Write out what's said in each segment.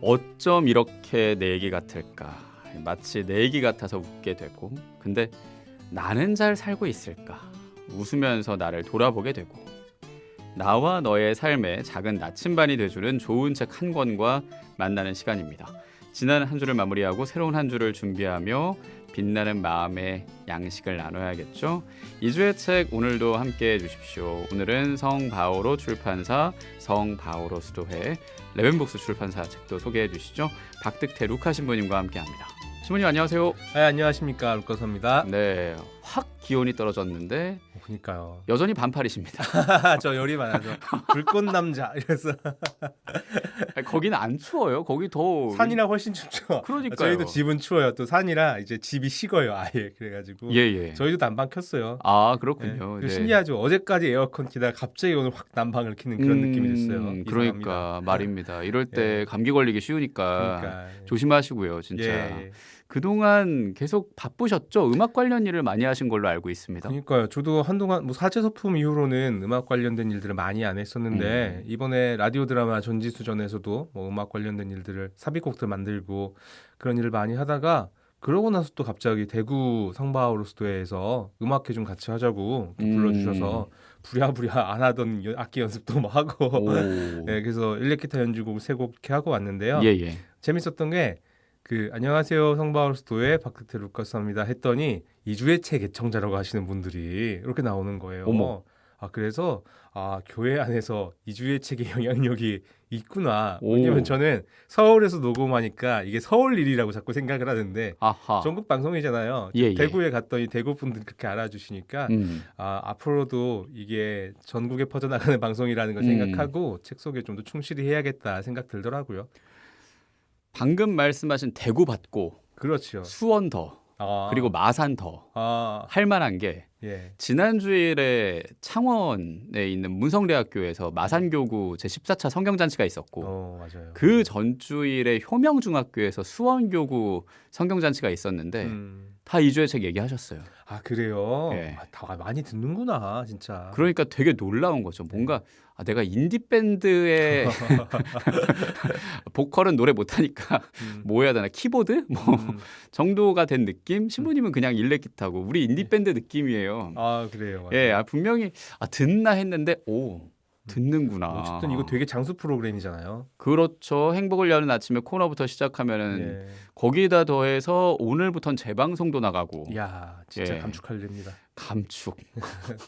어쩜 이렇게 내 얘기 같을까? 마치 내 얘기 같아서 웃게 되고, 근데 나는 잘 살고 있을까? 웃으면서 나를 돌아보게 되고, 나와 너의 삶에 작은 나침반이 돼주는 좋은 책 한 권과 만나는 시간입니다. 지난 한 주를 마무리하고 새로운 한 주를 준비하며 빛나는 마음의 양식을 나눠야겠죠. 2주의 책 오늘도 함께해 주십시오. 오늘은 성바오로 출판사 성바오로 수도회 레벤북스 출판사 책도 소개해 주시죠. 박득태 루카 신부님과 함께합니다. 신부님 안녕하세요. 네, 안녕하십니까, 루카스입니다. 네, 확 기온이 떨어졌는데 그러니까요. 여전히 반팔이십니다. 저 열이 많아서 불꽃 남자 이래서 거기는 안 추워요? 거기 더 산이라 훨씬 춥죠. 그러니까요. 저희도 집은 추워요. 또 산이라 이제 집이 식어요, 아예. 그래가지고 예예. 저희도 난방 켰어요. 아 네. 그렇군요. 그리고 신기하죠. 어제까지 에어컨 키다가 갑자기 오늘 확 난방을 키는 그런 느낌이 됐어요. 그러니까 이상합니다. 말입니다. 이럴 때 예. 감기 걸리기 쉬우니까 그러니까 조심하시고요, 진짜. 예. 그동안 계속 바쁘셨죠? 음악 관련 일을 많이 하신 걸로 알고 있습니다. 그러니까요. 저도 한동안 뭐 사제소품 이후로는 음악 관련된 일들을 많이 안 했었는데 이번에 라디오 드라마 전지수전에서도 뭐 음악 관련된 일들을 삽입곡들 만들고 그런 일을 많이 하다가 그러고 나서 또 갑자기 대구 성바오로 수도회에서 음악회 좀 같이 하자고 불러주셔서 부랴부랴 안 하던 악기 연습도 뭐 하고 오. 네, 그래서 일렉기타 연주곡 3곡 이렇게 하고 왔는데요. 예예. 재밌었던 게 안녕하세요 성바오로 수도회 박득태 루카스입니다 했더니 2주의 책 애청자라고 하시는 분들이 이렇게 나오는 거예요. 어머. 그래서 교회 안에서 2주의 책의 영향력이 있구나. 오. 왜냐면 저는 서울에서 녹음하니까 이게 서울 일이라고 자꾸 생각을 하는데 아하. 전국 방송이잖아요. 예, 예. 대구에 갔더니 대구 분들 그렇게 알아주시니까 앞으로도 이게 전국에 퍼져나가는 방송이라는 걸 생각하고 책 소개 좀 더 충실히 해야겠다 생각 들더라고요. 방금 말씀하신 대구 받고 그렇죠. 수원 더 그리고 마산 더 할 만한 게 예. 지난 주일에 창원에 있는 문성대학교에서 마산교구 제14차 성경잔치가 있었고 맞아요. 그 전주일에 효명중학교에서 수원교구 성경잔치가 있었는데 다 2주의 책 얘기하셨어요. 그래요? 예. 다 많이 듣는구나, 진짜. 그러니까 되게 놀라운 거죠. 뭔가 내가 인디밴드의 보컬은 노래 못하니까 뭐 해야 되나 키보드? 뭐 정도가 된 느낌? 신부님은 그냥 일렉기타고 우리 인디밴드 느낌이에요. 그래요. 맞아요. 예, 분명히 듣나 했는데 듣는구나. 어쨌든 이거 되게 장수 프로그램이잖아요. 그렇죠. 행복을 여는 아침에 코너부터 시작하면은 예. 거기다 더해서 오늘부터는 재방송도 나가고 이야, 진짜 예. 감축할 일입니다. 감축.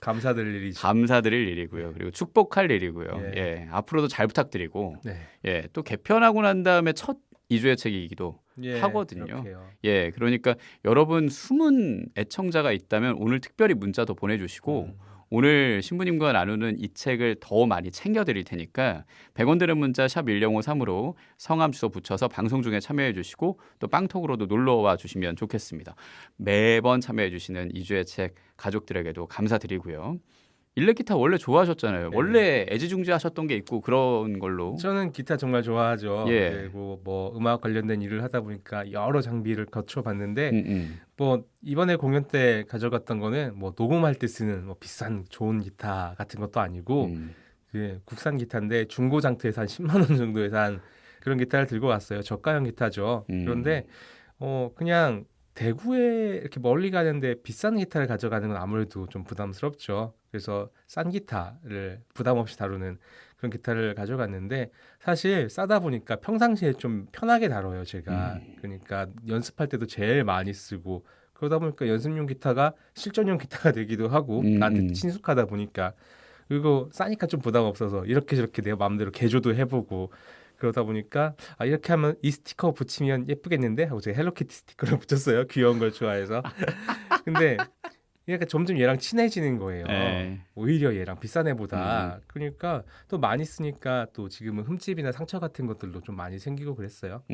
감사드릴 일이죠. 감사드릴 일이고요. 그리고 축복할 일이고요. 예. 예. 앞으로도 잘 부탁드리고 네. 예. 또 개편하고 난 다음에 첫 2주의 책이기도 예, 하거든요. 그렇게요. 예. 그러니까 여러분 숨은 애청자가 있다면 오늘 특별히 문자도 보내주시고 오늘 신부님과 나누는 이 책을 더 많이 챙겨드릴 테니까 100원 드는 문자 샵 1053으로 성함 주소 붙여서 방송 중에 참여해 주시고 또 빵톡으로도 놀러와 주시면 좋겠습니다. 매번 참여해 주시는 2주의 책 가족들에게도 감사드리고요. 일렉기타 원래 좋아하셨잖아요. 네. 원래 애지중지하셨던 게 있고 그런 걸로. 저는 기타 정말 좋아하죠. 예. 그리고 뭐 음악 관련된 일을 하다 보니까 여러 장비를 거쳐봤는데 음. 뭐 이번에 공연 때 가져갔던 거는 뭐 녹음할 때 쓰는 뭐 비싼 좋은 기타 같은 것도 아니고 국산 기타인데 중고 장터에서 한 10만 원 정도에서 한 그런 기타를 들고 왔어요. 저가형 기타죠. 그런데 그냥 대구에 이렇게 멀리 가는데 비싼 기타를 가져가는 건 아무래도 좀 부담스럽죠. 그래서 싼 기타를 부담 없이 다루는 그런 기타를 가져갔는데 사실 싸다 보니까 평상시에 좀 편하게 다뤄요, 제가. 그러니까 연습할 때도 제일 많이 쓰고 그러다 보니까 연습용 기타가 실전용 기타가 되기도 하고 나한테 친숙하다 보니까 그리고 싸니까 좀 부담 없어서 이렇게 저렇게 내 마음대로 개조도 해보고 그러다 보니까 이렇게 하면 이 스티커 붙이면 예쁘겠는데 하고 제가 헬로키티 스티커를 붙였어요. 귀여운 걸 좋아해서. 근데 그러니까 점점 얘랑 친해지는 거예요. 네. 오히려 얘랑 비싼 애보다. 그러니까 또 많이 쓰니까 또 지금은 흠집이나 상처 같은 것들도 좀 많이 생기고 그랬어요.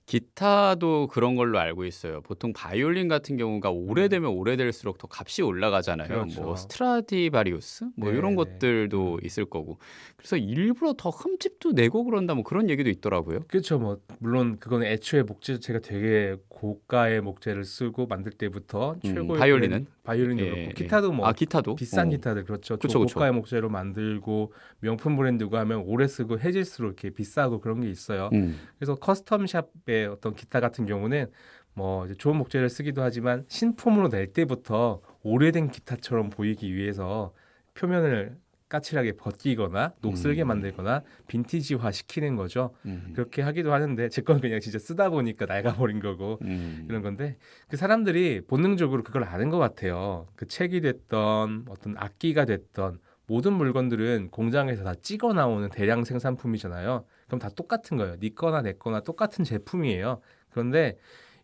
기타도 그런 걸로 알고 있어요. 보통 바이올린 같은 경우가 오래되면 오래될수록 더 값이 올라가잖아요. 그렇죠. 뭐 스트라디바리우스 뭐 네, 이런 네. 것들도 있을 거고. 그래서 일부러 더 흠집도 내고 그런다 뭐 그런 얘기도 있더라고요. 그렇죠. 뭐 물론 그거는 애초에 목재 제가 되게 고가의 목재를 쓰고 만들 때부터 최고의 바이올린은? 바이올린은? 바이올린도 예, 그렇고 예. 기타도 뭐 기타도 비싼 기타들 그렇죠. 그쵸, 그쵸. 고가의 목재로 만들고 명품 브랜드고 하면 오래 쓰고 해질수록 이렇게 비싸고 그런 게 있어요. 그래서 커스텀샵의 어떤 기타 같은 경우는 뭐 이제 좋은 목재를 쓰기도 하지만 신품으로 낼 때부터 오래된 기타처럼 보이기 위해서 표면을 까칠하게 벗기거나 녹슬게 만들거나 빈티지화 시키는 거죠. 그렇게 하기도 하는데 제 건 그냥 진짜 쓰다 보니까 낡아버린 거고 이런 건데 그 사람들이 본능적으로 그걸 아는 것 같아요. 그 책이 됐던 어떤 악기가 됐던 모든 물건들은 공장에서 다 찍어 나오는 대량 생산품이잖아요. 그럼 다 똑같은 거예요. 네 거나 내 거나 똑같은 제품이에요. 그런데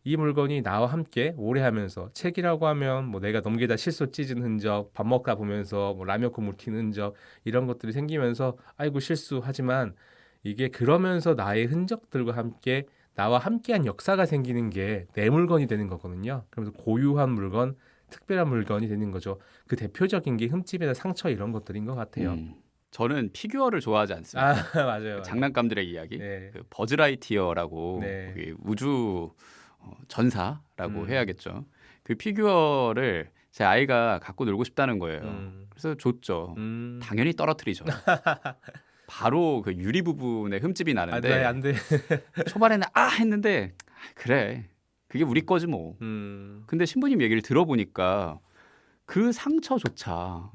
이 물건이 나와 함께 오래 하면서 책이라고 하면 뭐 내가 넘기다 실수 찢은 흔적, 밥 먹다 보면서 뭐 라면 국물 튀는 흔적 이런 것들이 생기면서 아이고 실수하지만 이게 그러면서 나의 흔적들과 함께 나와 함께한 역사가 생기는 게 내 물건이 되는 거거든요. 그러면서 고유한 물건, 특별한 물건이 되는 거죠. 그 대표적인 게 흠집이나 상처 이런 것들인 것 같아요. 저는 피규어를 좋아하지 아 않습니다. 맞아요. 장난감들의 이야기. 네. 그 버즈라이티어라고 네. 거기 우주 전사라고 음. 해야겠죠. 그 피규어를 제 아이가 갖고 놀고 싶다는 거예요. 그래서 줬죠. 당연히 떨어뜨리죠. 바로 그 유리 부분에 흠집이 나는데 안 돼. 초반에는 아 했는데 그래 그게 우리 거지 뭐. 근데 신부님 얘기를 들어보니까 그 상처조차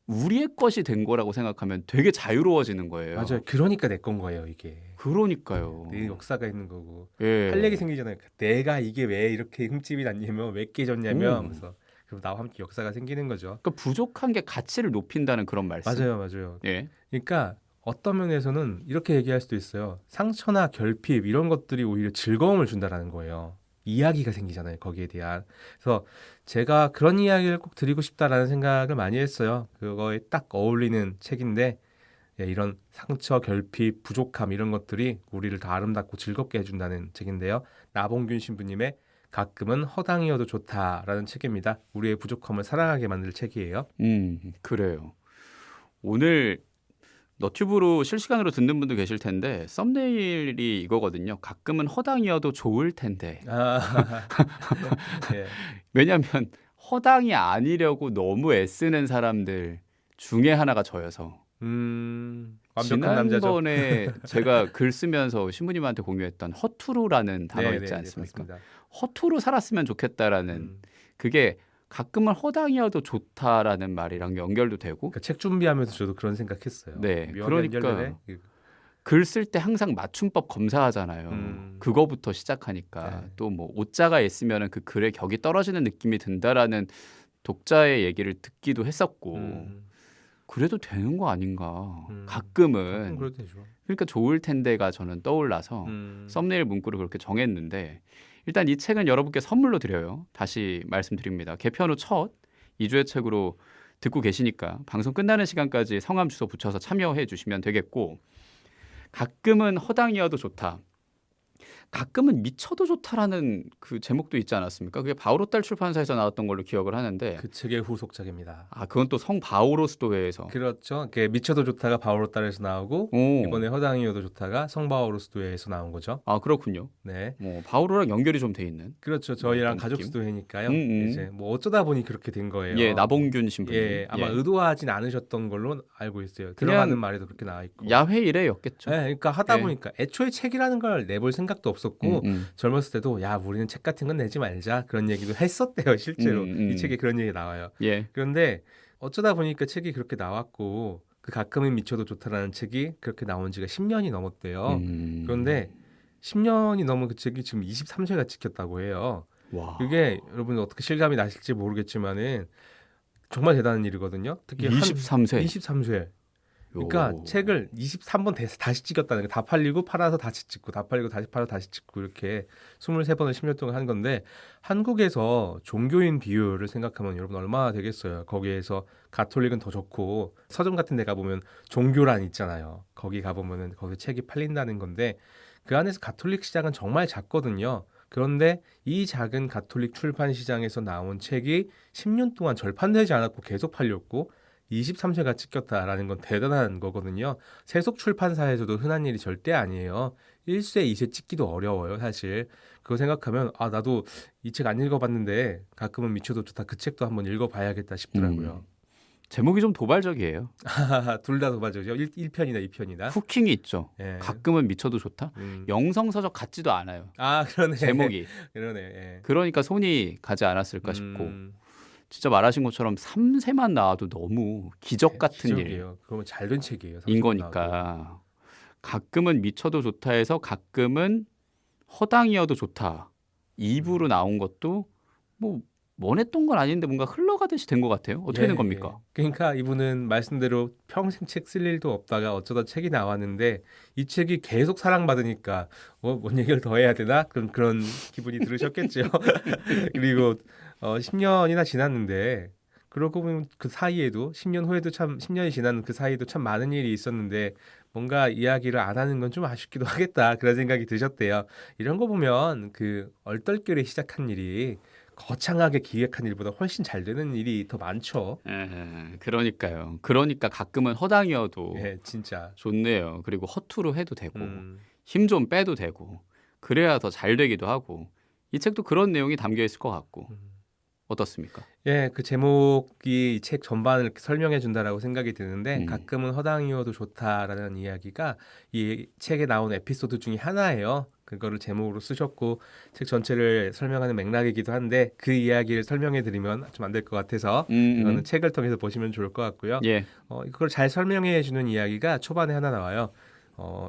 우리의 것이 된 거라고 생각하면 되게 자유로워지는 거예요. 맞아요. 그러니까 내 건 거예요, 이게. 그러니까요. 내 역사가 있는 거고. 예. 할 얘기 생기잖아요. 내가 이게 왜 이렇게 흠집이 났냐면 왜 깨졌냐면 그래서 그럼 나와 함께 역사가 생기는 거죠. 그러니까 부족한 게 가치를 높인다는 그런 말씀. 맞아요. 예. 그러니까 어떤 면에서는 이렇게 얘기할 수도 있어요. 상처나 결핍 이런 것들이 오히려 즐거움을 준다라는 거예요. 이야기가 생기잖아요. 거기에 대한. 그래서 제가 그런 이야기를 꼭 드리고 싶다라는 생각을 많이 했어요. 그거에 딱 어울리는 책인데 예, 이런 상처, 결핍, 부족함 이런 것들이 우리를 더 아름답고 즐겁게 해준다는 책인데요. 나봉균 신부님의 가끔은 허당이어도 좋다라는 책입니다. 우리의 부족함을 사랑하게 만들 책이에요. 그래요. 오늘 너튜브로 실시간으로 듣는 분도 계실 텐데 썸네일이 이거거든요. 가끔은 허당이어도 좋을 텐데. 예. 왜냐하면 허당이 아니려고 너무 애쓰는 사람들 중에 하나가 저여서. 완벽한 남자죠. 지난번에 제가 글 쓰면서 신부님한테 공유했던 허투루라는 단어 있지 않습니까? 맞습니다. 허투루 살았으면 좋겠다라는 그게 가끔은 허당이어도 좋다라는 말이랑 연결도 되고 그러니까 책 준비하면서 저도 그런 생각했어요. 네, 묘하게 그러니까 연결되네. 글 쓸 때 항상 맞춤법 검사하잖아요. 그거부터 시작하니까 네. 또 뭐 오자가 있으면 그 글의 격이 떨어지는 느낌이 든다라는 독자의 얘기를 듣기도 했었고 그래도 되는 거 아닌가 가끔은 그래도 되죠. 그러니까 좋을 텐데가 저는 떠올라서 썸네일 문구를 그렇게 정했는데 일단 이 책은 여러분께 선물로 드려요. 다시 말씀드립니다. 개편 후 첫 2주의 책으로 듣고 계시니까 방송 끝나는 시간까지 성함 주소 붙여서 참여해 주시면 되겠고 가끔은 허당이어도 좋다. 가끔은 미쳐도 좋다라는 그 제목도 있지 않았습니까? 그게 바오로딸 출판사에서 나왔던 걸로 기억을 하는데 그 책의 후속작입니다. 아 그건 또 성 바오로스도회에서 그렇죠. 미쳐도 좋다가 바오로딸에서 나오고 이번에 허당이어도 좋다가 성 바오로스도회에서 나온 거죠. 아 그렇군요. 네. 바오로랑 연결이 좀 돼 있는. 그렇죠. 저희랑 어떤 가족 느낌? 수도회니까요. 이제 뭐 어쩌다 보니 그렇게 된 거예요. 예, 나봉균 신부님. 예, 아마 예. 의도하진 않으셨던 걸로 알고 있어요. 그냥 들어가는 말에도 그렇게 나와 있고. 야회 일회였겠죠. 네, 그러니까 하다 예. 보니까 애초에 책이라는 걸 내볼 생각도 없었고 젊었을 때도 야 우리는 책 같은 건 내지 말자 그런 얘기도 했었대요. 실제로 이 책에 그런 얘기 나와요. 예. 그런데 어쩌다 보니까 책이 그렇게 나왔고 그 가끔은 미쳐도 좋다라는 책이 그렇게 나온 지가 10년이 넘었대요. 그런데 10년이 넘은 그 책이 지금 23세가 찍혔다고 해요. 와. 그게 여러분 어떻게 실감이 나실지 모르겠지만은 정말 대단한 일이거든요. 특히 23세. 23세. 그러니까 요. 책을 23번 다시 찍었다는 게 다 팔리고 팔아서 다시 찍고 다 팔리고 다시 팔아서 다시 찍고 이렇게 23번을 10년 동안 한 건데 한국에서 종교인 비율을 생각하면 여러분 얼마나 되겠어요. 거기에서 가톨릭은 더 좋고 서점 같은 데 가보면 종교란 있잖아요. 거기 가보면은 거기 책이 팔린다는 건데 그 안에서 가톨릭 시장은 정말 작거든요. 그런데 이 작은 가톨릭 출판 시장에서 나온 책이 10년 동안 절판되지 않았고 계속 팔렸고 23쇄가 찍혔다라는 건 대단한 거거든요. 세속 출판사에서도 흔한 일이 절대 아니에요. 1쇄, 2쇄 찍기도 어려워요, 사실. 그거 생각하면 아, 나도 이 책 안 읽어봤는데 가끔은 미쳐도 좋다. 그 책도 한번 읽어봐야겠다 싶더라고요. 제목이 좀 도발적이에요. 둘 다 도발적이죠. 1편이나 2편이나. 후킹이 있죠. 예. 가끔은 미쳐도 좋다. 영성서적 같지도 않아요. 아, 그러네. 제목이. 그러네. 예. 그러니까 손이 가지 않았을까 싶고 음, 진짜 말하신 것처럼 3세만 나와도 너무 기적 같은 기적이에요. 그러면 잘 된 책이에요. 일인 30분 나와도. 거니까 가끔은 미쳐도 좋다 해서 가끔은 허당이어도 좋다. 2부로 나온 것도 뭐 원했던 건 아닌데 뭔가 흘러가듯이 된 것 같아요. 어떻게 된 겁니까? 그러니까 이분은 말씀대로 평생 책 쓸 일도 없다가 어쩌다 책이 나왔는데 이 책이 계속 사랑받으니까 뭔 얘기를 더 해야 되나? 그런 기분이 들으셨겠죠. 그리고 10년이나 지났는데 그러고 보면 그 사이에도 10년 후에도 참 10년이 지난 그 사이에도 참 많은 일이 있었는데 뭔가 이야기를 안 하는 건 좀 아쉽기도 하겠다 그런 생각이 드셨대요. 이런 거 보면 그 얼떨결에 시작한 일이 거창하게 기획한 일보다 훨씬 잘 되는 일이 더 많죠. 그러니까요. 그러니까 가끔은 허당이어도 예, 진짜. 좋네요. 그리고 허투루 해도 되고 음, 힘 좀 빼도 되고 그래야 더 잘 되기도 하고 이 책도 그런 내용이 담겨 있을 것 같고 어떻습니까? 예, 그 제목이 이 책 전반을 이렇게 설명해 준다라고 생각이 드는데 가끔은 허당이어도 좋다라는 이야기가 이 책에 나온 에피소드 중에 하나예요. 그거를 제목으로 쓰셨고 책 전체를 설명하는 맥락이기도 한데 그 이야기를 설명해 드리면 좀 안 될 것 같아서 이거는 책을 통해서 보시면 좋을 것 같고요. 예. 이걸 잘 설명해 주는 이야기가 초반에 하나 나와요.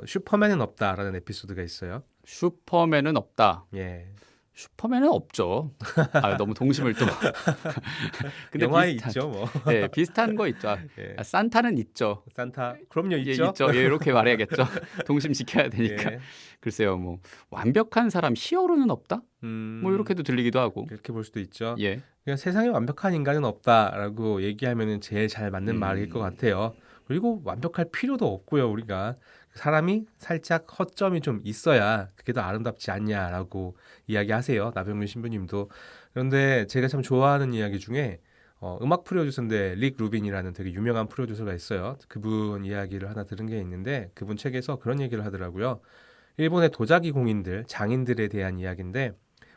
슈퍼맨은 없다라는 에피소드가 있어요. 슈퍼맨은 없다. 예. 슈퍼맨은 없죠. 아, 너무 동심을 또. 근데 영화에 비슷한, 있죠, 뭐. 네, 비슷한 거 있죠. 예. 산타는 있죠. 산타 그럼요, 예, 있죠. 있죠. 예, 이렇게 말해야겠죠. 동심 지켜야 되니까. 예. 글쎄요, 뭐 완벽한 사람 히어로는 없다? 뭐 이렇게도 들리기도 하고. 그렇게 볼 수도 있죠. 예. 그냥 세상에 완벽한 인간은 없다라고 얘기하면은 제일 잘 맞는 말일 것 같아요. 그리고 완벽할 필요도 없고요. 우리가 사람이 살짝 허점이 좀 있어야 그게 더 아름답지 않냐라고 이야기하세요. 나병윤 신부님도. 그런데 제가 참 좋아하는 이야기 중에 음악 프로듀서인데 릭 루빈이라는 되게 유명한 프로듀서가 있어요. 그분 이야기를 하나 들은 게 있는데 그분 책에서 그런 얘기를 하더라고요. 일본의 도자기 공인들, 장인들에 대한 이야기인데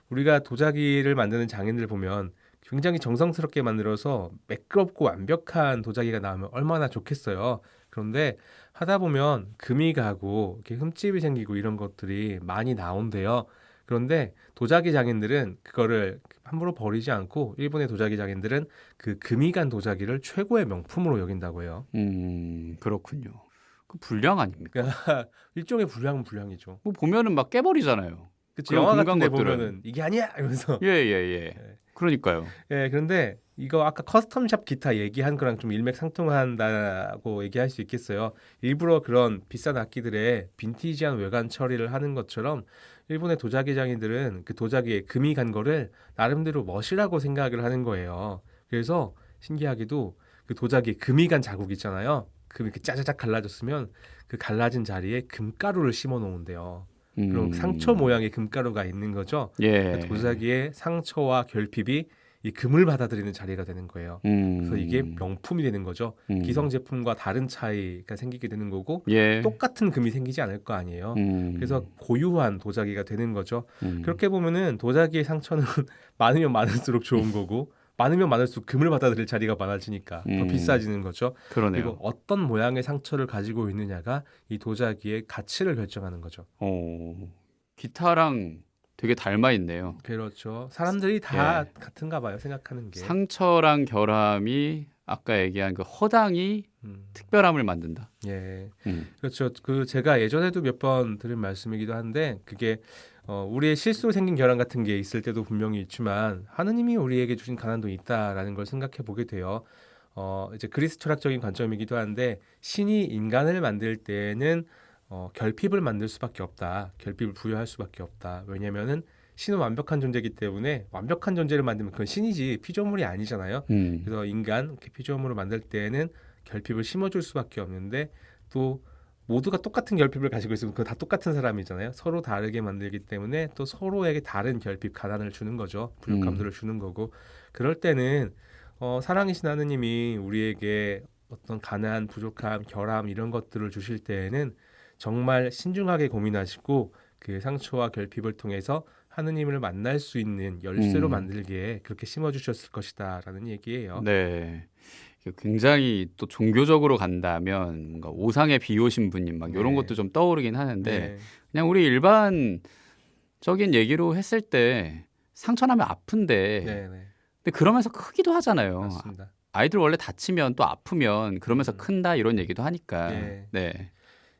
우리가 도자기를 만드는 장인들 보면 굉장히 정성스럽게 만들어서 매끄럽고 완벽한 도자기가 나오면 얼마나 좋겠어요. 그런데 하다 보면 금이 가고 이렇게 흠집이 생기고 이런 것들이 많이 나온대요. 그런데 도자기 장인들은 그거를 함부로 버리지 않고 일본의 도자기 장인들은 그 금이 간 도자기를 최고의 명품으로 여긴다고 해요. 그렇군요. 그 불량 아닙니까? 일종의 불량이죠. 뭐 보면은 막 깨버리잖아요. 그치, 그런 영화 같은 데 금강 것들은. 보면은 이게 아니야 이러면서 예. 그러니까요. 예, 그런데 이거 아까 커스텀샵 기타 얘기한 거랑 좀 일맥상통한다고 얘기할 수 있겠어요. 일부러 그런 비싼 악기들의 빈티지한 외관 처리를 하는 것처럼 일본의 도자기 장인들은 그 도자기에 금이 간 거를 나름대로 멋이라고 생각을 하는 거예요. 그래서 신기하게도 그 도자기에 금이 간 자국 있잖아요. 금이 이렇게 짜자작 갈라졌으면 그 갈라진 자리에 금가루를 심어 놓은대요. 그럼 상처 모양의 금가루가 있는 거죠. 예. 도자기의 상처와 결핍이 이 금을 받아들이는 자리가 되는 거예요. 그래서 이게 명품이 되는 거죠. 기성 제품과 다른 차이가 생기게 되는 거고 예. 똑같은 금이 생기지 않을 거 아니에요. 그래서 고유한 도자기가 되는 거죠. 그렇게 보면은 도자기의 상처는 많으면 많을수록 좋은 거고 많으면 많을수록 금을 받아들일 자리가 많아지니까 더 비싸지는 거죠. 그러네요. 그리고 어떤 모양의 상처를 가지고 있느냐가 이 도자기의 가치를 결정하는 거죠. 기타랑 되게 닮아 있네요. 그렇죠. 사람들이 다 같은가 봐요. 생각하는 게. 상처랑 결함이 아까 얘기한 그 허당이 특별함을 만든다. 예. 그렇죠. 그 제가 예전에도 몇 번 들은 말씀이기도 한데 그게 우리의 실수로 생긴 결함 같은 게 있을 때도 분명히 있지만 하느님이 우리에게 주신 가난도 있다라는 걸 생각해 보게 돼요. 이제 그리스 철학적인 관점이기도 한데 신이 인간을 만들 때는 결핍을 만들 수밖에 없다. 결핍을 부여할 수밖에 없다. 왜냐면은 신은 완벽한 존재이기 때문에 완벽한 존재를 만들면 그건 신이지 피조물이 아니잖아요. 그래서 인간 이렇게 피조물을 만들 때는 결핍을 심어줄 수밖에 없는데 또 모두가 똑같은 결핍을 가지고 있으면 그거 다 똑같은 사람이잖아요. 서로 다르게 만들기 때문에 또 서로에게 다른 결핍, 가난을 주는 거죠. 부족함들을 주는 거고 그럴 때는 사랑이신 하느님이 우리에게 어떤 가난, 부족함, 결함 이런 것들을 주실 때에는 정말 신중하게 고민하시고 그 상처와 결핍을 통해서 하느님을 만날 수 있는 열쇠로 만들기에 그렇게 심어주셨을 것이다라는 얘기예요. 네. 이게 굉장히 또 종교적으로 간다면 뭔가 오상의 비유 신부님 막 이런 네. 것도 좀 떠오르긴 하는데 네. 그냥 우리 일반적인 얘기로 했을 때 상처나면 아픈데 네, 네. 근데 그러면서 크기도 하잖아요. 맞습니다. 아이들 원래 다치면 또 아프면 그러면서 큰다 이런 얘기도 하니까. 네. 네.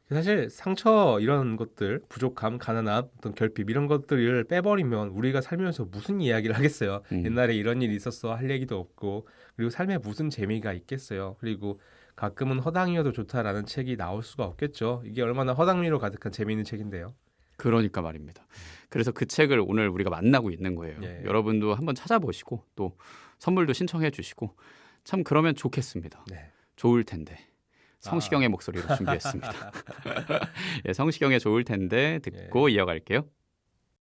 사실 상처 이런 것들, 부족함, 가난함, 어떤 결핍 이런 것들을 빼버리면 우리가 살면서 무슨 이야기를 하겠어요. 옛날에 이런 일이 있었어 할 얘기도 없고 그리고 삶에 무슨 재미가 있겠어요. 그리고 가끔은 허당이어도 좋다라는 책이 나올 수가 없겠죠. 이게 얼마나 허당미로 가득한 재미있는 책인데요. 그러니까 말입니다. 그래서 그 책을 오늘 우리가 만나고 있는 거예요. 예. 여러분도 한번 찾아보시고 또 선물도 신청해 주시고 참 그러면 좋겠습니다. 네. 좋을 텐데. 성시경의 목소리로 준비했습니다. 예, 성시경의 좋을 텐데 듣고 이어갈게요.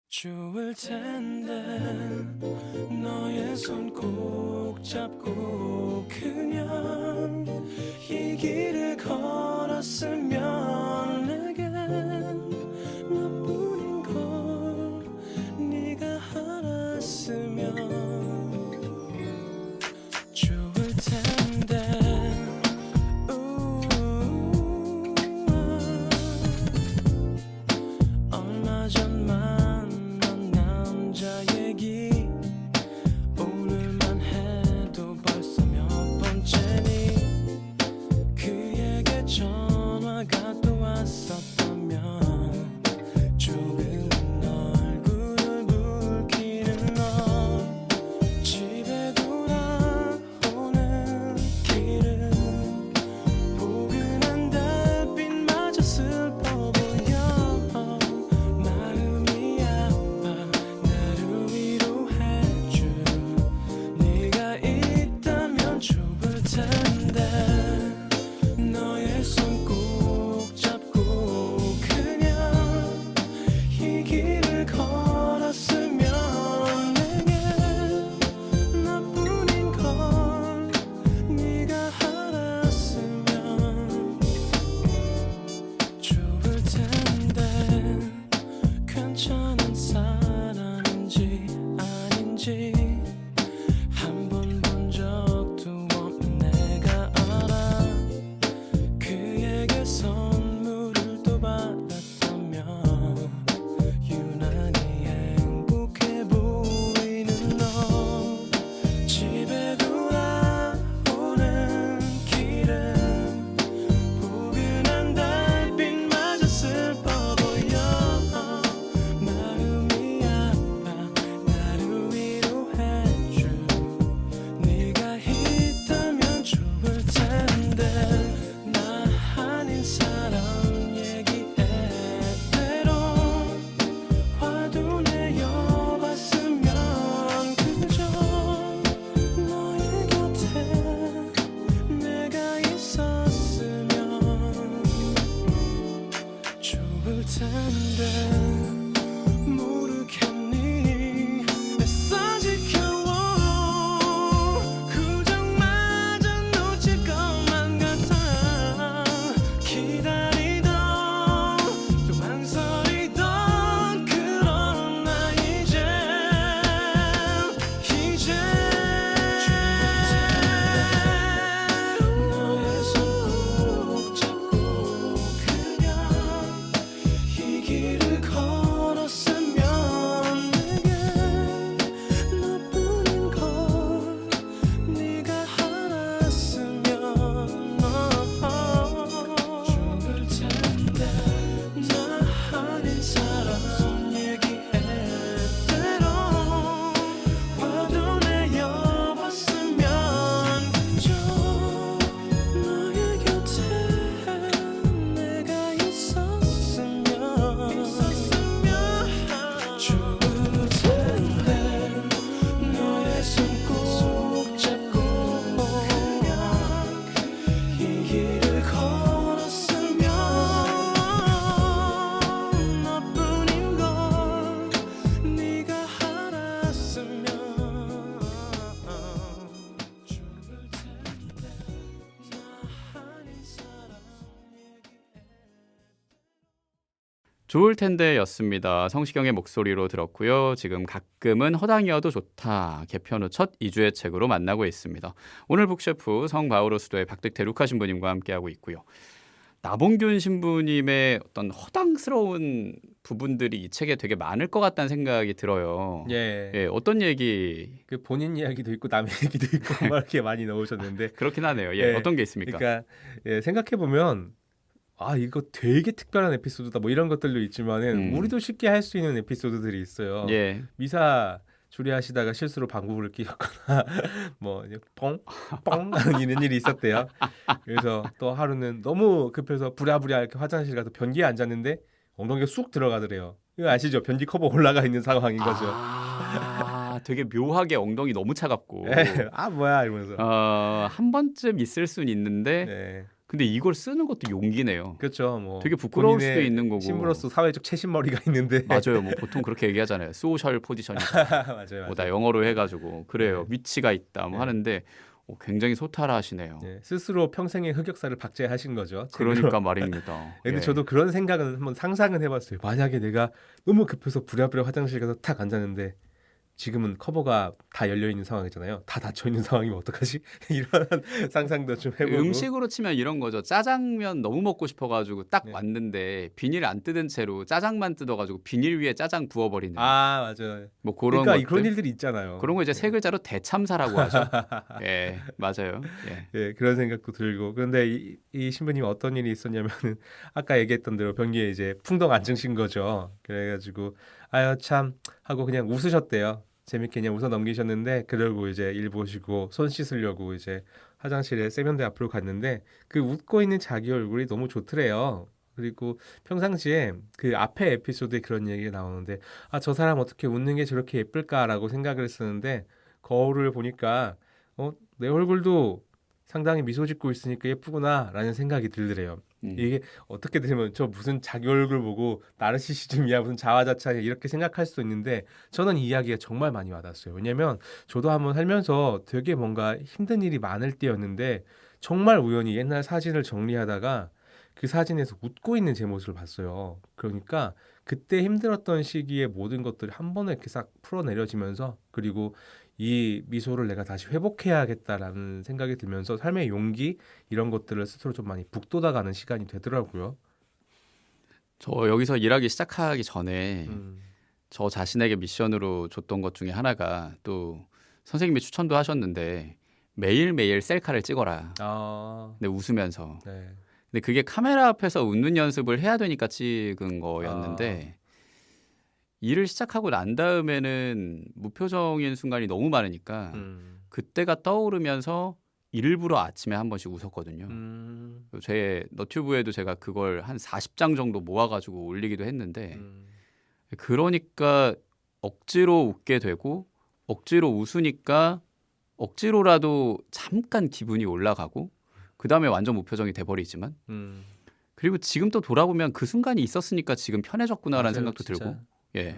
좋을 텐데 너의 손 꼭 잡고 그냥 이 길을 걸었으면 내겐 너뿐인 걸 네가 알았으면 좋을 텐데 얼마 전 만난 남자 얘기 오늘만 해도 벌써 몇 번째니 그에게 전화가 또 왔었다면 조금 얼굴을 붉히는 너 집에 돌아오는 길은 포근한 달빛마저 슬퍼 보여 마음이 아파 나를 위로해줄 네가 있다면 좋을 텐데 너의 손 꼭 잡고 그냥 이 길을 걸었으면 내게 나뿐인 걸 네가 알았으면 좋을 텐데 괜찮은 사람인지 아닌지 한 번 본 적도 없는 내가 알아 그에게 선물을 또 받았다면 유난히 행복해 보이는 너 집에 돌아오는 길은 포근한 달빛마저 슬퍼 보여 마음이 아파 나를 위로해줄 좋을 텐데였습니다. 성시경의 목소리로 들었고요. 지금 가끔은 허당이어도 좋다. 개편 후 첫 2주의 책으로 만나고 있습니다. 오늘 북셰프 성바오로 수도의 박득태 루카 신부님과 함께하고 있고요. 나봉균 신부님의 어떤 허당스러운 부분들이 이 책에 되게 많을 것 같다는 생각이 들어요. 예. 예, 어떤 얘기 그 본인 이야기도 있고 남의 얘기도 있고 막 이렇게 많이 넣으셨는데 그렇긴 하네요. 예, 예, 어떤 게 있습니까? 그러니까 예, 생각해 보면 아 이거 되게 특별한 에피소드다 뭐 이런 것들도 있지만은 우리도 쉽게 할 수 있는 에피소드들이 있어요. 예, 미사 조리하시다가 실수로 방구를 끼셨거나 뭐 이제 뻥 하는 이런 일이 있었대요. 그래서 또 하루는 너무 급해서 부랴부랴 이렇게 화장실 가서 변기에 앉았는데 엉덩이가 쑥 들어가더래요. 이거 아시죠? 변기 커버 올라가 있는 상황인 거죠. 되게 묘하게 엉덩이 너무 차갑고 예, 아 뭐야 이러면서. 한 번쯤 있을 순 있는데 네. 근데 이걸 쓰는 것도 용기네요. 그렇죠. 뭐 되게 부끄러울 본인의 수도 있는 거고. 신부로서 사회적 채신머리가 있는데 맞아요. 뭐 보통 그렇게 얘기하잖아요. 소셜 포지션이 맞아요. 뭐다 영어로 해가지고 그래요. 네. 위치가 있다 뭐 네. 하는데 굉장히 소탈하시네요. 네, 스스로 평생의 흑역사를 박제하신 거죠. 그러니까 말입니다. 근데 예. 저도 그런 생각은 한번 상상은 해봤어요. 만약에 내가 너무 급해서 부랴부랴 화장실 가서 탁 앉았는데 지금은 커버가 다 열려 있는 상황이잖아요. 다 닫혀 있는 상황이면 어떡하지? 이런 상상도 좀 해보고. 음식으로 치면 이런 거죠. 짜장면 너무 먹고 싶어가지고 딱 네. 왔는데 비닐 안 뜯은 채로 짜장만 뜯어가지고 비닐 위에 짜장 부어버리는 아 맞아요. 뭐 그런 그러니까 것들. 그런 일들이 있잖아요. 그런 거 이제 네. 세 글자로 대참사라고 하죠. 예, 맞아요. 예. 예, 그런 생각도 들고. 그런데 이 신부님 어떤 일이 있었냐면은 아까 얘기했던 대로 변기에 이제 풍덩 앉으신 거죠. 그래가지고 아유 참 하고 그냥 웃으셨대요. 재밌게 그냥 웃어 넘기셨는데 그러고 이제 일 보시고 손 씻으려고 이제 화장실에 세면대 앞으로 갔는데 그 웃고 있는 자기 얼굴이 너무 좋더래요. 그리고 평상시에 그 앞에 에피소드에 그런 얘기가 나오는데 아 저 사람 어떻게 웃는 게 저렇게 예쁠까라고 생각을 했었는데 거울을 보니까 내 얼굴도 상당히 미소 짓고 있으니까 예쁘구나라는 생각이 들더래요. 이게 어떻게 들으면 저 무슨 자기 얼굴 보고 나르시시즘이야 무슨 자화자찬이야 이렇게 생각할 수도 있는데 저는 이 이야기가 정말 많이 와닿았어요. 왜냐면 저도 한번 살면서 되게 뭔가 힘든 일이 많을 때였는데 정말 우연히 옛날 사진을 정리하다가 그 사진에서 웃고 있는 제 모습을 봤어요. 그러니까 그때 힘들었던 시기의 모든 것들이 한 번에 이렇게 싹 풀어내려지면서 그리고 이 미소를 내가 다시 회복해야겠다라는 생각이 들면서 삶의 용기 이런 것들을 스스로 좀 많이 북돋아가는 시간이 되더라고요. 저 여기서 일하기 시작하기 전에 음. 저 자신에게 미션으로 줬던 것 중에 하나가 또 선생님이 추천도 하셨는데 매일매일 셀카를 찍어라. 아, 근데 웃으면서. 네. 근데 그게 카메라 앞에서 웃는 연습을 해야 되니까 찍은 거였는데 일을 시작하고 난 다음에는 무표정인 순간이 너무 많으니까 그때가 떠오르면서 일부러 아침에 한 번씩 웃었거든요. 제 너튜브에도 제가 그걸 한 40장 정도 모아가지고 올리기도 했는데 그러니까 억지로 웃게 되고 억지로 웃으니까 억지로라도 잠깐 기분이 올라가고 그 다음에 완전 무표정이 돼버리지만 그리고 지금 또 돌아보면 그 순간이 있었으니까 지금 편해졌구나라는 맞아요, 생각도 진짜. 들고 예.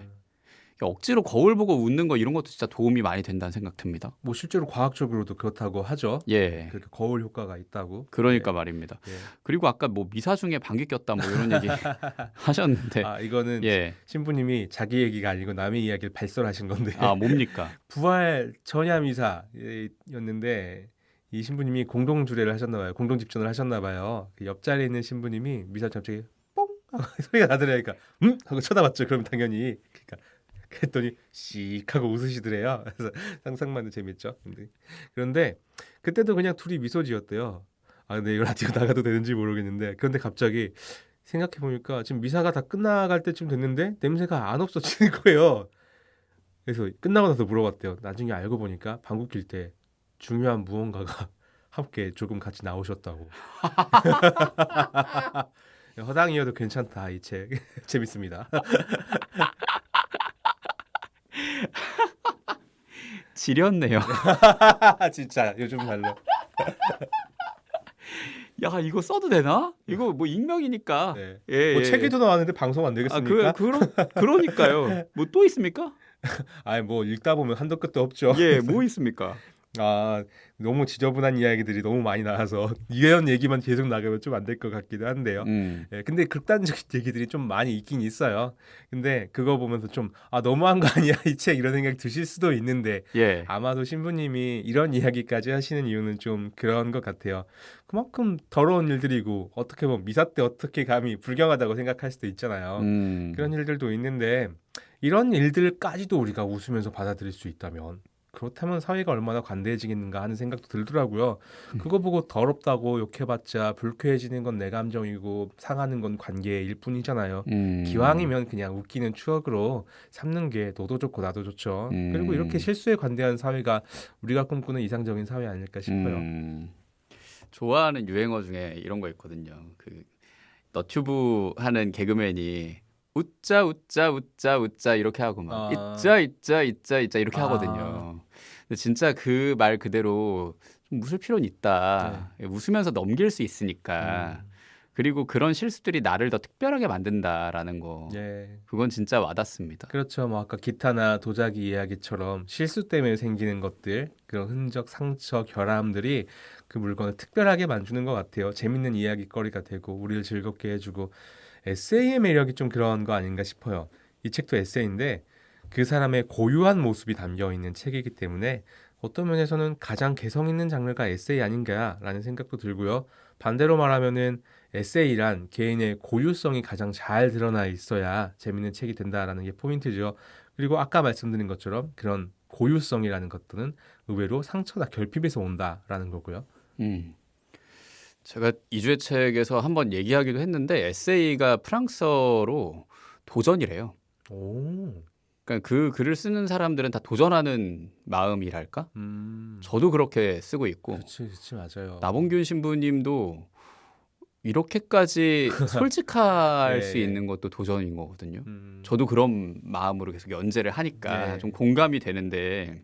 억지로 거울 보고 웃는 거 이런 것도 진짜 도움이 많이 된다는 생각 듭니다. 뭐 실제로 과학적으로도 그렇다고 하죠. 예. 그렇게 거울 효과가 있다고. 그러니까 말입니다. 예. 그리고 아까 뭐 미사 중에 방귀 꼈다 뭐 이런 얘기 하셨는데 아 이거는 예. 신부님이 자기 얘기가 아니고 남의 이야기를 발설하신 건데 아 뭡니까? 부활 전야 미사였는데 이 신부님이 공동 주례를 하셨나 봐요. 공동 집전을 하셨나 봐요. 그 옆자리에 있는 신부님이 미사 갑자기 뽕 하고 소리가 나더래요. 그러니까 하고 쳐다봤죠. 그럼 당연히 그러니까 그랬더니 씩 하고 웃으시더래요. 그래서 상상만 해도 재밌죠. 그런데 그때도 그냥 둘이 미소 지었대요. 아 근데 이거 라디오 나가도 되는지 모르겠는데 그런데 갑자기 생각해 보니까 지금 미사가 다 끝나갈 때쯤 됐는데 냄새가 안 없어지는 거예요. 그래서 끝나고 나서 물어봤대요. 나중에 알고 보니까 방구 낄 때 중요한 무언가가 함께 조금 같이 나오셨다고. 허당이어도 괜찮다 이 책. 재밌습니다. 지렸네요. 진짜 요즘 말로. 야 이거 써도 되나? 이거 뭐 익명이니까. 네. 예, 뭐 예. 책에도 나왔는데 방송 안 되겠습니까? 그러니까요. 뭐 또 있습니까? 아니 뭐 읽다 보면 한도 끝도 없죠. 예, 뭐 있습니까? 아, 너무 지저분한 이야기들이 너무 많이 나와서 이런 얘기만 계속 나가면 좀 안 될 것 같기도 한데요. 음. 근데 극단적인 얘기들이 좀 많이 있긴 있어요. 근데 그거 보면서 좀 너무한 거 아니야 이 책 이런 생각 드실 수도 있는데 예. 아마도 신부님이 이런 이야기까지 하시는 이유는 좀 그런 것 같아요. 그만큼 더러운 일들이고 어떻게 보면 미사 때 어떻게 감히 불경하다고 생각할 수도 있잖아요. 그런 일들도 있는데 이런 일들까지도 우리가 웃으면서 받아들일 수 있다면 그렇다면 사회가 얼마나 관대해지겠는가 하는 생각도 들더라고요. 그거 보고 더럽다고 욕해봤자 불쾌해지는 건 내 감정이고 상하는 건 관계일 뿐이잖아요. 기왕이면 그냥 웃기는 추억으로 삼는 게 너도 좋고 나도 좋죠. 그리고 이렇게 실수에 관대한 사회가 우리가 꿈꾸는 이상적인 사회 아닐까 싶어요. 좋아하는 유행어 중에 이런 거 있거든요. 그 너튜브 하는 개그맨이 웃자 웃자 웃자 웃자 이렇게 하고 막 있자 있자 있자 있자 이렇게 하거든요. 근데 진짜 그 말 그대로 좀 웃을 필요는 있다. 웃으면서 넘길 수 있으니까. 그리고 그런 실수들이 나를 더 특별하게 만든다라는 거. 예. 그건 진짜 와닿습니다. 그렇죠. 뭐 아까 기타나 도자기 이야기처럼 실수 때문에 생기는 것들, 그런 흔적, 상처, 결함들이 그 물건을 특별하게 만드는 것 같아요. 재밌는 이야기거리가 되고 우리를 즐겁게 해주고 에세이의 매력이 좀 그런 거 아닌가 싶어요. 이 책도 에세이인데 그 사람의 고유한 모습이 담겨 있는 책이기 때문에 어떤 면에서는 가장 개성 있는 장르가 에세이 아닌가라는 생각도 들고요. 반대로 말하면은 에세이란 개인의 고유성이 가장 잘 드러나 있어야 재밌는 책이 된다라는 게 포인트죠. 그리고 아까 말씀드린 것처럼 그런 고유성이라는 것들은 의외로 상처나 결핍에서 온다라는 거고요. 제가 이주의 책에서 한번 얘기하기도 했는데 에세이가 프랑스어로 도전이래요. 오, 그러니까 그 글을 쓰는 사람들은 다 도전하는 마음이랄까? 저도 그렇게 쓰고 있고 그렇지, 맞아요. 나봉균 신부님도 이렇게까지 솔직할 수 네. 있는 것도 도전인 거거든요. 음, 저도 그런 마음으로 계속 연재를 하니까 네. 좀 공감이 되는데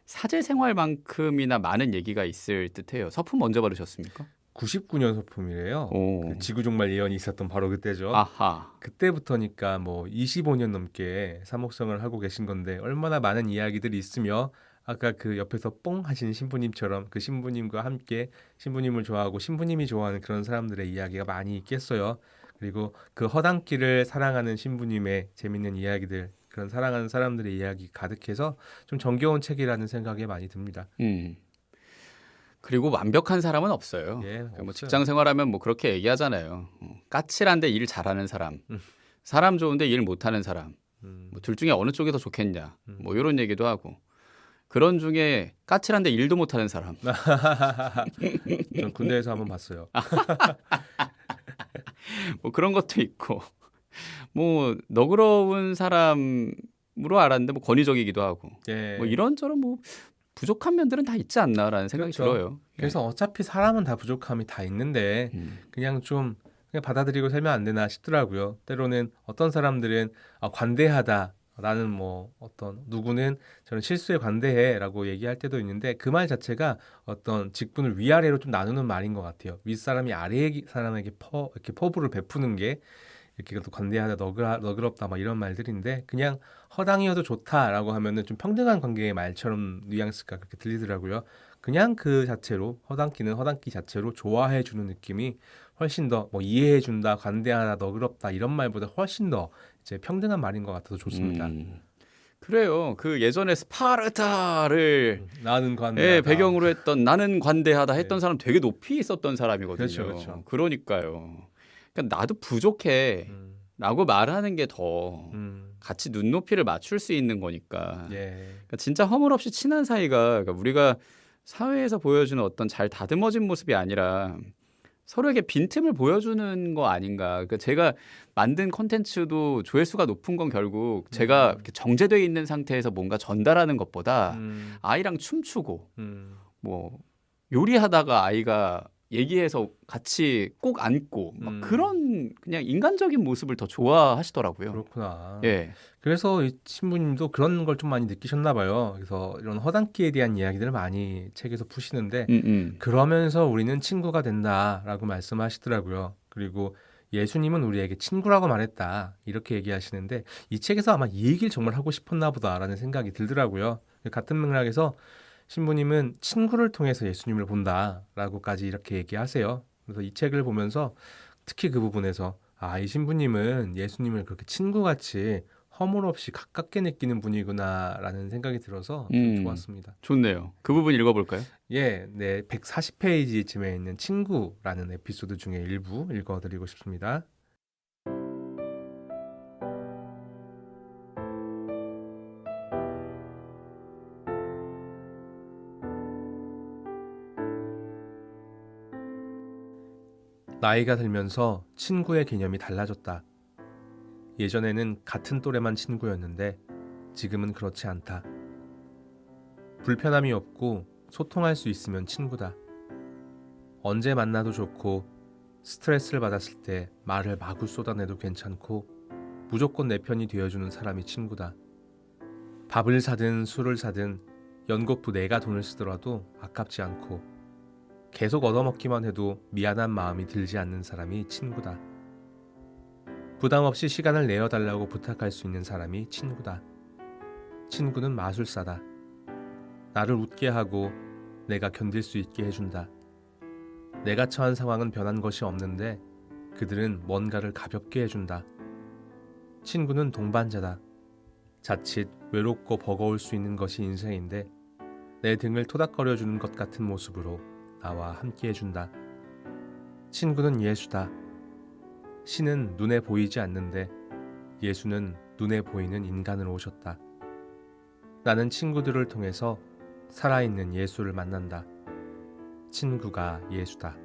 사제 생활만큼이나 많은 얘기가 있을 듯해요. 서품 언제 받으셨습니까? 99년 소품이래요. 오. 그 지구종말 예언이 있었던 바로 그때죠. 아하. 그때부터니까 뭐 25년 넘게 사목성을 하고 계신 건데 얼마나 많은 이야기들이 있으며 아까 그 옆에서 뽕 하신 신부님처럼 그 신부님과 함께 신부님을 좋아하고 신부님이 좋아하는 그런 사람들의 이야기가 많이 있겠어요. 그리고 그 허당길을 사랑하는 신부님의 재밌는 이야기들, 그런 사랑하는 사람들의 이야기 가득해서 좀 정겨운 책이라는 생각이 많이 듭니다. 그리고 완벽한 사람은 없어요. 예, 뭐 없어요. 직장 생활하면 뭐 그렇게 얘기하잖아요. 까칠한데 일 잘하는 사람, 사람 좋은데 일 못하는 사람, 뭐 둘 중에 어느 쪽이 더 좋겠냐, 뭐 이런 얘기도 하고. 그런 중에 까칠한데 일도 못하는 사람. 전 군대에서 한번 봤어요. 뭐 그런 것도 있고. 뭐 너그러운 사람으로 알았는데 뭐 권위적이기도 하고. 예. 뭐 이런저런 뭐 부족한 면들은 다 있지 않나라는 생각이 그렇죠. 들어요. 그래서 어차피 사람은 다 부족함이 다 있는데 그냥 좀 그냥 받아들이고 살면 안 되나 싶더라고요. 때로는 어떤 사람들은 관대하다. 나는 뭐 어떤 누구는 저는 실수에 관대해라고 얘기할 때도 있는데 그 말 자체가 어떤 직분을 위아래로 좀 나누는 말인 것 같아요. 윗사람이 아래 사람에게 이렇게 포부를 베푸는 게 이렇게 또 관대하다, 너그럽다 막 이런 말들인데 그냥 허당이어도 좋다라고 하면은 좀 평등한 관계의 말처럼 뉘앙스가 그렇게 들리더라고요. 그냥 그 자체로 허당끼는 허당끼 자체로 좋아해 주는 느낌이 훨씬 더 뭐 이해해 준다, 관대하다, 너그럽다 이런 말보다 훨씬 더 이제 평등한 말인 것 같아서 좋습니다. 그래요. 그 예전에 스파르타를 나는 관대하다. 예, 배경으로 했던 나는 관대하다 했던 사람 되게 높이 있었던 사람이거든요. 그렇죠. 그러니까요. 그러니까 나도 부족해 라고 말하는 게 더 같이 눈높이를 맞출 수 있는 거니까. 예. 그러니까 진짜 허물없이 친한 사이가 그러니까 우리가 사회에서 보여주는 어떤 잘 다듬어진 모습이 아니라 서로에게 빈틈을 보여주는 거 아닌가. 그러니까 제가 만든 콘텐츠도 조회수가 높은 건 결국 제가 이렇게 정제되어 있는 상태에서 뭔가 전달하는 것보다 아이랑 춤추고 뭐 요리하다가 아이가 얘기해서 같이 꼭 안고 막 그런 그냥 인간적인 모습을 더 좋아하시더라고요. 그렇구나. 예. 그래서 이 신부님도 그런 걸 좀 많이 느끼셨나 봐요. 그래서 이런 허당끼에 대한 이야기들을 많이 책에서 푸시는데 그러면서 우리는 친구가 된다라고 말씀하시더라고요. 그리고 예수님은 우리에게 친구라고 말했다 이렇게 얘기하시는데 이 책에서 아마 이 얘기를 정말 하고 싶었나 보다라는 생각이 들더라고요. 같은 맥락에서 신부님은 친구를 통해서 예수님을 본다라고까지 이렇게 얘기하세요. 그래서 이 책을 보면서 특히 그 부분에서 이 신부님은 예수님을 그렇게 친구같이 허물 없이 가깝게 느끼는 분이구나라는 생각이 들어서 좀 좋았습니다. 좋네요. 그 부분 읽어볼까요? 예, 네, 140페이지쯤에 있는 친구라는 에피소드 중에 일부 읽어드리고 싶습니다. 나이가 들면서 친구의 개념이 달라졌다. 예전에는 같은 또래만 친구였는데 지금은 그렇지 않다. 불편함이 없고 소통할 수 있으면 친구다. 언제 만나도 좋고 스트레스를 받았을 때 말을 마구 쏟아내도 괜찮고 무조건 내 편이 되어주는 사람이 친구다. 밥을 사든 술을 사든 연곡도 내가 돈을 쓰더라도 아깝지 않고 계속 얻어먹기만 해도 미안한 마음이 들지 않는 사람이 친구다. 부담 없이 시간을 내어달라고 부탁할 수 있는 사람이 친구다. 친구는 마술사다. 나를 웃게 하고 내가 견딜 수 있게 해준다. 내가 처한 상황은 변한 것이 없는데 그들은 뭔가를 가볍게 해준다. 친구는 동반자다. 자칫 외롭고 버거울 수 있는 것이 인생인데 내 등을 토닥거려주는 것 같은 모습으로 나와 함께 해준다. 친구는 예수다. 신은 눈에 보이지 않는데 예수는 눈에 보이는 인간으로 오셨다. 나는 친구들을 통해서 살아있는 예수를 만난다. 친구가 예수다.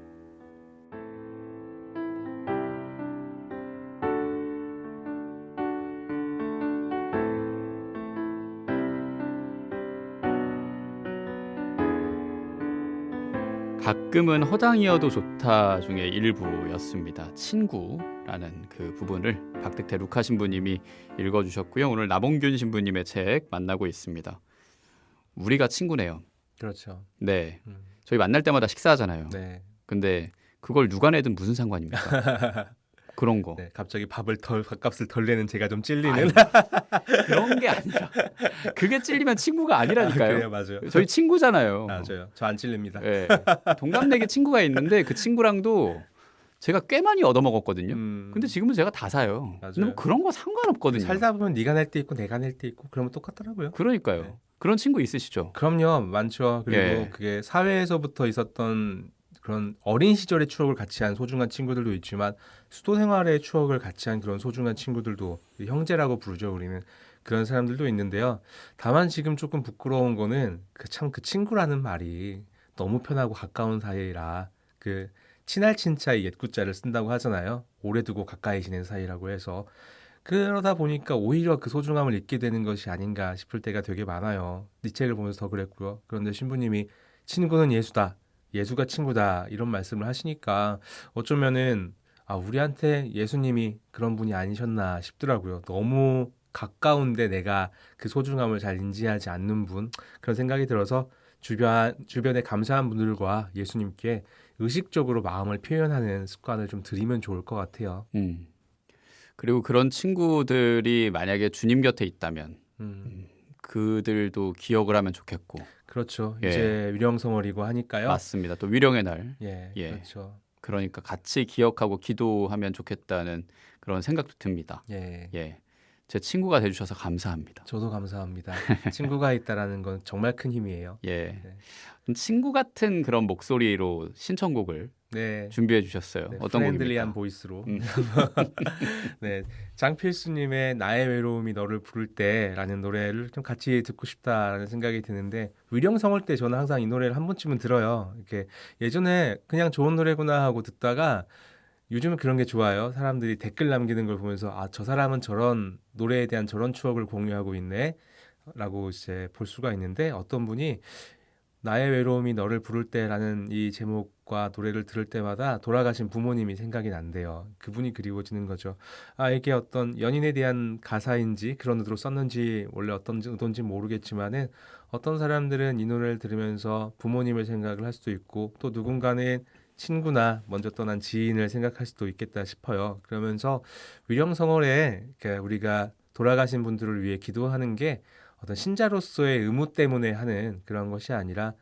가끔은 허당이어도 좋다 중에 일부였습니다. 친구라는 그 부분을 박득태 루카 신부님이 읽어주셨고요. 오늘 나봉균 신부님의 책 만나고 있습니다. 우리가 친구네요. 그렇죠. 네, 저희 만날 때마다 식사하잖아요. 네. 근데 그걸 누가 내든 무슨 상관입니까? 그런 거. 네, 갑자기 밥값을 덜 내는 제가 좀 찔리는. 아유, 그런 게 아니라 그게 찔리면 친구가 아니라니까요. 그래요, 맞아요. 저희 친구잖아요. 맞아요. 저 안 찔립니다. 네. 동갑내기 친구가 있는데 그 친구랑도 제가 꽤 많이 얻어먹었거든요. 근데 지금은 제가 다 사요. 맞아요. 근데 뭐 그런 거 상관없거든요. 살다 보면 네가 낼 때 있고 내가 낼 때 있고 그러면 똑같더라고요. 그러니까요. 네. 그런 친구 있으시죠? 그럼요, 많죠. 그리고 예. 그게 사회에서부터 있었던 그런 어린 시절의 추억을 같이 한 소중한 친구들도 있지만 수도 생활의 추억을 같이 한 그런 소중한 친구들도 형제라고 부르죠, 우리는. 그런 사람들도 있는데요. 다만 지금 조금 부끄러운 거는 그 친구라는 말이 너무 편하고 가까운 사이라 그 친할 친자의 옛구자를 쓴다고 하잖아요. 오래 두고 가까이 지낸 사이라고 해서 그러다 보니까 오히려 그 소중함을 잊게 되는 것이 아닌가 싶을 때가 되게 많아요. 이 책을 보면서 더 그랬고요. 그런데 신부님이 친구는 예수다. 예수가 친구다. 이런 말씀을 하시니까 어쩌면은 우리한테 예수님이 그런 분이 아니셨나 싶더라고요. 너무 가까운데 내가 그 소중함을 잘 인지하지 않는 분. 그런 생각이 들어서 주변에 감사한 분들과 예수님께 의식적으로 마음을 표현하는 습관을 좀 들이면 좋을 것 같아요. 그리고 그런 친구들이 만약에 주님 곁에 있다면 그들도 기억을 하면 좋겠고. 그렇죠. 예. 이제 위령성월이고 하니까요. 맞습니다. 또 위령의 날. 예, 예. 그렇죠. 그러니까 같이 기억하고 기도하면 좋겠다는 그런 생각도 듭니다. 예. 예. 제 친구가 돼주셔서 감사합니다. 저도 감사합니다. 친구가 있다라는 건 정말 큰 힘이에요. 예. 네. 친구 같은 그런 목소리로 신청곡을 네. 준비해 주셨어요. 네, 어떤 프렌들리한 곡입니까? 보이스로. 네, 장필수님의 나의 외로움이 너를 부를 때라는 노래를 좀 같이 듣고 싶다라는 생각이 드는데 위령성월 때 저는 항상 이 노래를 한 번쯤은 들어요. 이렇게 예전에 그냥 좋은 노래구나 하고 듣다가 요즘은 그런 게 좋아요. 사람들이 댓글 남기는 걸 보면서 저 사람은 저런 노래에 대한 저런 추억을 공유하고 있네 라고 이제 볼 수가 있는데 어떤 분이 나의 외로움이 너를 부를 때라는 이 제목과 노래를 들을 때마다 돌아가신 부모님이 생각이 난대요. 그분이 그리워지는 거죠. 이게 어떤 연인에 대한 가사인지 그런 의도로 썼는지 원래 어떤 의도인지 모르겠지만은 어떤 사람들은 이 노래를 들으면서 부모님을 생각을 할 수도 있고 또 누군가는 친구나 먼저 떠난 지인을 생각할 수도 있겠다 싶어요. 그러면서 위령성월에 우리가 돌아가신 분들을 위해 기도하는 게 어떤 신자로서의 의무 때문에 하는 그런 것이 아니라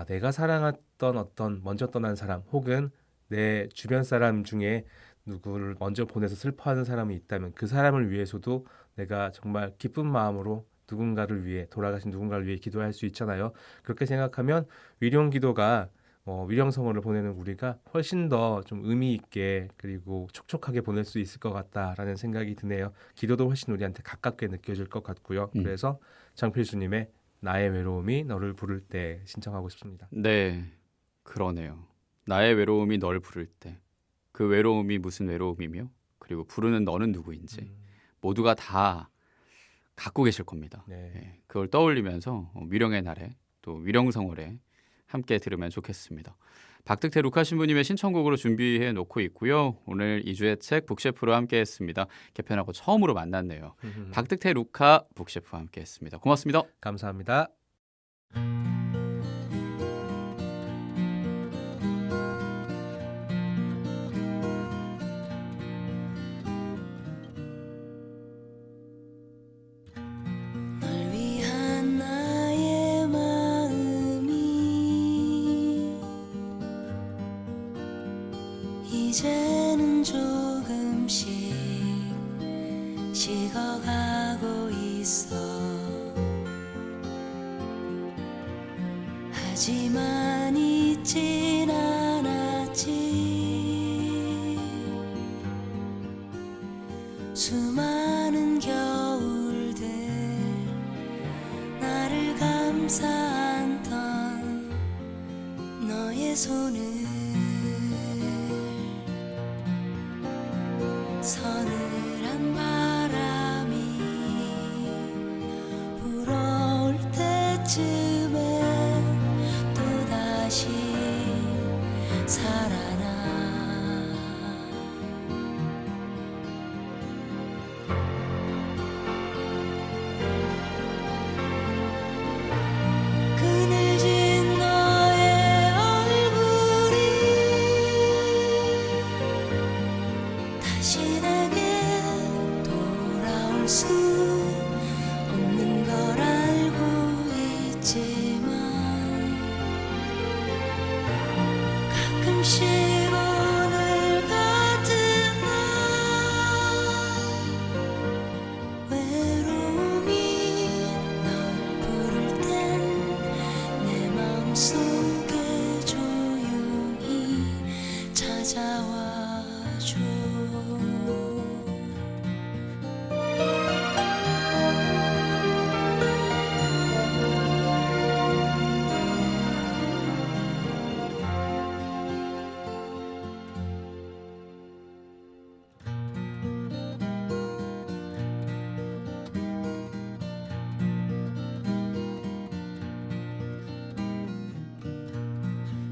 내가 사랑했던 어떤 먼저 떠난 사람 혹은 내 주변 사람 중에 누구를 먼저 보내서 슬퍼하는 사람이 있다면 그 사람을 위해서도 내가 정말 기쁜 마음으로 누군가를 위해 돌아가신 누군가를 위해 기도할 수 있잖아요. 그렇게 생각하면 위령 기도가 위령성어를 보내는 우리가 훨씬 더 좀 의미 있게 그리고 촉촉하게 보낼 수 있을 것 같다라는 생각이 드네요. 기도도 훨씬 우리한테 가깝게 느껴질 것 같고요. 그래서 장필수님의 나의 외로움이 너를 부를 때 신청하고 싶습니다. 네, 그러네요. 나의 외로움이 널 부를 때 그 외로움이 무슨 외로움이며 그리고 부르는 너는 누구인지 모두가 다 갖고 계실 겁니다. 네. 예, 그걸 떠올리면서 위령의 날에 또 위령성월에 함께 들으면 좋겠습니다. 박득태 루카 신부님의 신청곡으로 준비해 놓고 있고요. 오늘 2주의 책 북셰프로 함께했습니다. 개편하고 처음으로 만났네요. 박득태 루카 북셰프와 함께했습니다. 고맙습니다. 감사합니다. 널 위한 나의 마음이 이제는 조금씩 식어가고 있어. 하지만 잊진 않았지. 수많은 겨울들 나를 감싸 안던 너의 손을 서늘한 바람이 불어올 때쯤에 또다시 살아나. 그늘진 너의 얼굴이 다시 내게 돌아올 수 없는 걸 알고 있지만 가끔씩 오늘 같은 날 외로움이 널 부를 땐 내 마음속에 조용히 찾아와줘.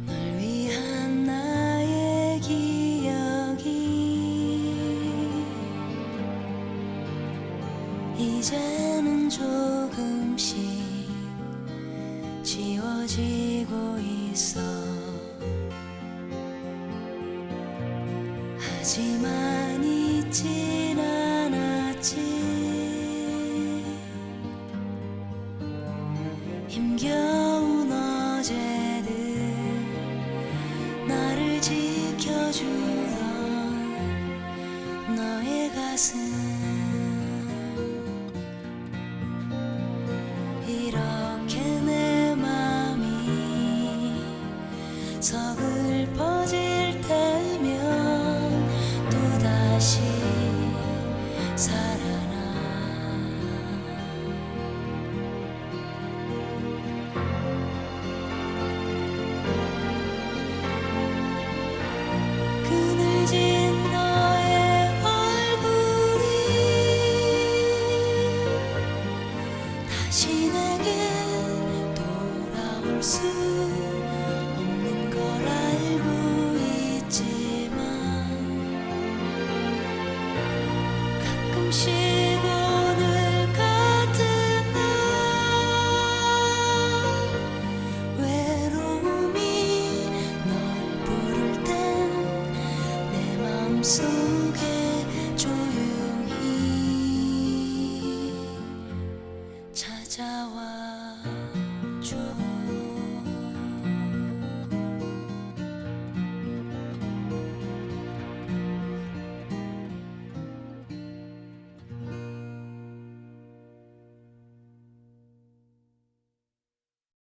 널 위한 나의 기억이 이제는 조금씩 지워지고 있어. 하지만 잊진 않았지. 힘겨운 어제들 나를 지켜주던 너의 가슴 이렇게 내 맘이 서글퍼질 때면 또다시 살아나. 그늘진 너의 얼굴이 다시 내게 돌아올 수 없는 걸 알고 있지만 가끔씩 오늘 같은 날 외로움이 널 부를 땐 내 마음속